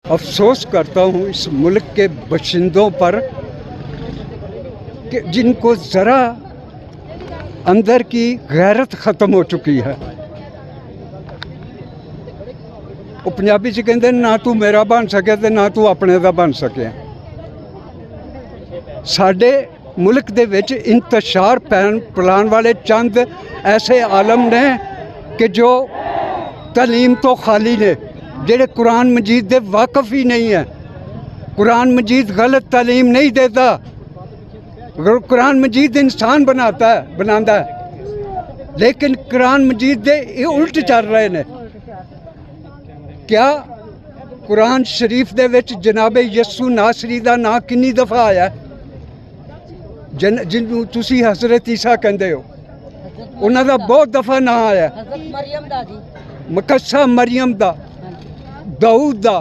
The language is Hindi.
अफसोस करता हूँ इस मुल्क के बशिंदों पर कि जिनको ज़रा अंदर की गैरत ख़त्म हो चुकी है। वो पंजाबी च कहते ना तू मेरा बन सके ते ना तू अपने दा बन सके। साडे मुल्क दे विच इंतशार फैलाने वाले चंद ऐसे आलम ने कि जो तलीम तो खाली ने, जेड़े कुरान मजीद दे वाकफ ही नहीं है। कुरान मजीद गलत तालीम नहीं देता, कुरान मजीद इंसान बनाता है, लेकिन कुरान मजीद दे ये उल्ट चल रहे ने। क्या कुरान शरीफ दे विच जनाबे यसू नासरी दा नाम कितनी दफ़ा आया? जिन्हों तुसी हज़रत ईसा कहते हो, उन्हां दा बहुत दफ़ा नाम आया। मकस्सा मरियम दा, दाऊद दा,